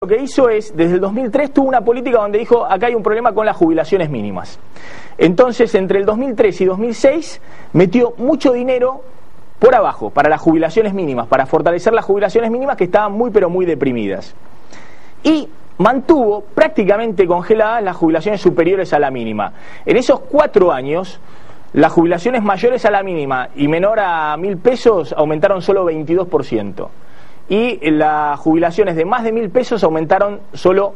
Lo que hizo es, desde el 2003 tuvo una política donde dijo, acá hay un problema con las jubilaciones mínimas. Entonces, entre el 2003 y 2006, metió mucho dinero por abajo, para las jubilaciones mínimas, para fortalecer las jubilaciones mínimas que estaban muy pero muy deprimidas. Y mantuvo prácticamente congeladas las jubilaciones superiores a la mínima. En esos 4 años, las jubilaciones mayores a la mínima y menor a 1.000 pesos aumentaron solo 22%. Y las jubilaciones de más de 1.000 pesos aumentaron solo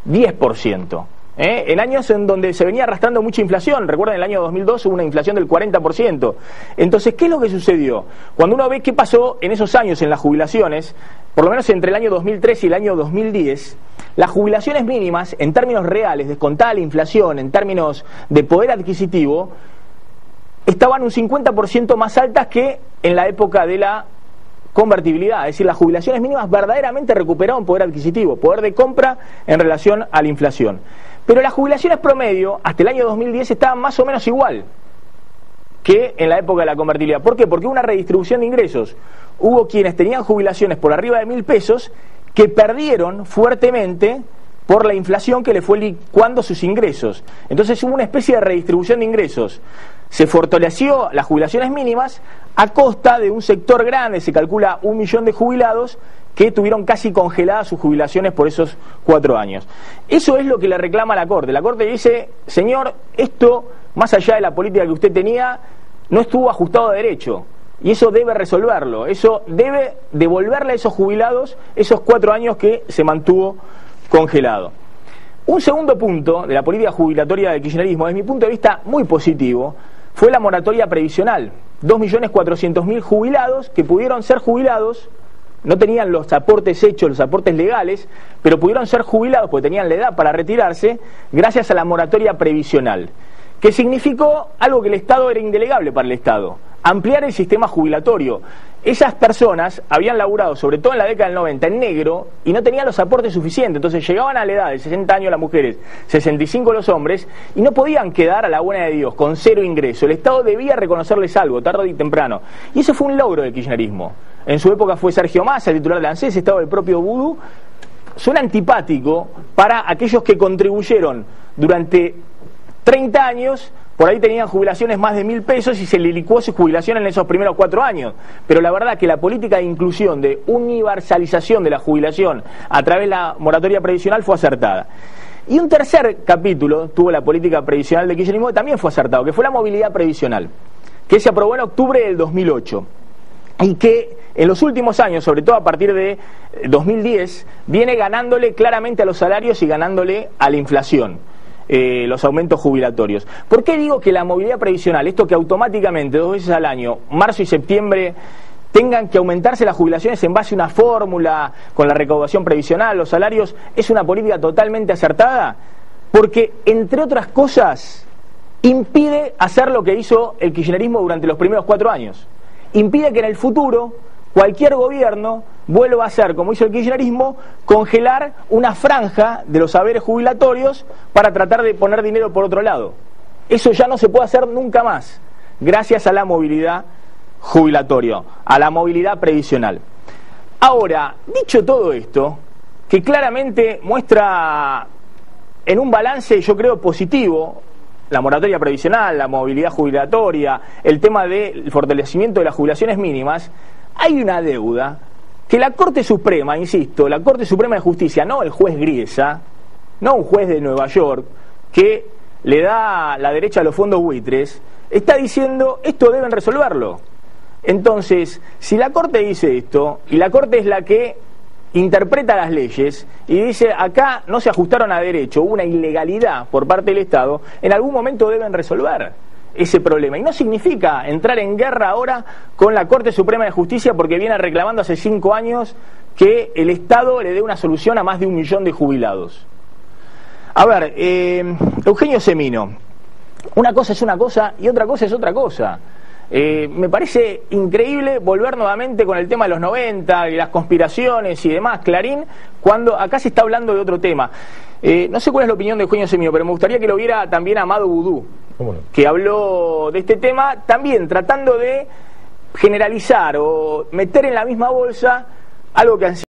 10%. En años en donde se venía arrastrando mucha inflación. Recuerden, el año 2002 hubo una inflación del 40%. Entonces, ¿qué es lo que sucedió? Cuando uno ve qué pasó en esos años en las jubilaciones, por lo menos entre el año 2003 y el año 2010, las jubilaciones mínimas, en términos reales, descontada la inflación, en términos de poder adquisitivo, estaban un 50% más altas que en la época de la convertibilidad, es decir, las jubilaciones mínimas verdaderamente recuperaron poder adquisitivo, poder de compra en relación a la inflación. Pero las jubilaciones promedio, hasta el año 2010, estaban más o menos igual que en la época de la convertibilidad. ¿Por qué? Porque hubo una redistribución de ingresos. Hubo quienes tenían jubilaciones por arriba de 1.000 pesos que perdieron fuertemente por la inflación que le fue licuando sus ingresos. Entonces hubo una especie de redistribución de ingresos. Se fortaleció las jubilaciones mínimas a costa de un sector grande, se calcula 1 millón de jubilados que tuvieron casi congeladas sus jubilaciones por esos 4 años. Eso es lo que le reclama la Corte. La Corte dice, señor, esto, más allá de la política que usted tenía, no estuvo ajustado a derecho. Y eso debe resolverlo. Eso debe devolverle a esos jubilados esos 4 años que se mantuvo congelado. Un segundo punto de la política jubilatoria del kirchnerismo, desde mi punto de vista muy positivo, fue la moratoria previsional. 2.400.000 jubilados que pudieron ser jubilados, no tenían los aportes hechos, los aportes legales, pero pudieron ser jubilados porque tenían la edad para retirarse gracias a la moratoria previsional, que significó algo que el Estado era indelegable para el Estado: ampliar el sistema jubilatorio. Esas personas habían laburado, sobre todo en la década del 90, en negro y no tenían los aportes suficientes. Entonces llegaban a la edad de 60 años las mujeres, 65 los hombres, y no podían quedar a la buena de Dios con 0 ingreso. El Estado debía reconocerles algo, tarde y temprano. Y eso fue un logro del kirchnerismo. En su época fue Sergio Massa, el titular de ANSES, estaba el propio Vudú. Suena antipático para aquellos que contribuyeron durante 30 años. Por ahí tenían jubilaciones más de 1.000 pesos y se le licuó su jubilación en esos primeros 4 años. Pero la verdad que la política de inclusión, de universalización de la jubilación a través de la moratoria previsional fue acertada. Y un tercer capítulo tuvo la política previsional de kirchnerismo que también fue acertado, que fue la movilidad previsional, que se aprobó en octubre del 2008. Y que en los últimos años, sobre todo a partir de 2010, viene ganándole claramente a los salarios y ganándole a la inflación. Los aumentos jubilatorios. ¿Por qué digo que la movilidad previsional, esto que automáticamente 2 veces al año, marzo y septiembre, tengan que aumentarse las jubilaciones en base a una fórmula con la recaudación previsional, los salarios, es una política totalmente acertada? Porque, entre otras cosas, impide hacer lo que hizo el kirchnerismo durante los primeros 4 años. Impide que en el futuro cualquier gobierno vuelva a hacer, como hizo el kirchnerismo, congelar una franja de los haberes jubilatorios para tratar de poner dinero por otro lado. Eso ya no se puede hacer nunca más, gracias a la movilidad jubilatoria, a la movilidad previsional. Ahora, dicho todo esto, que claramente muestra en un balance, yo creo, positivo, la moratoria previsional, la movilidad jubilatoria, el tema del fortalecimiento de las jubilaciones mínimas, hay una deuda que la Corte Suprema, insisto, la Corte Suprema de Justicia, no el juez Griesa, no un juez de Nueva York que le da la derecha a los fondos buitres, está diciendo esto deben resolverlo. Entonces, si la Corte dice esto, y la Corte es la que interpreta las leyes y dice acá no se ajustaron a derecho, hubo una ilegalidad por parte del Estado, en algún momento deben resolver ese problema. Y no significa entrar en guerra ahora con la Corte Suprema de Justicia porque viene reclamando hace 5 años que el Estado le dé una solución a más de 1 millón de jubilados. A ver, Eugenio Semino, una cosa es una cosa y otra cosa es otra cosa. Me parece increíble volver nuevamente con el tema de los 90 y las conspiraciones y demás, Clarín, cuando acá se está hablando de otro tema. No sé cuál es la opinión de Eugenio Semino, pero me gustaría que lo viera también Amado Vudú, que habló de este tema, también tratando de generalizar o meter en la misma bolsa algo que han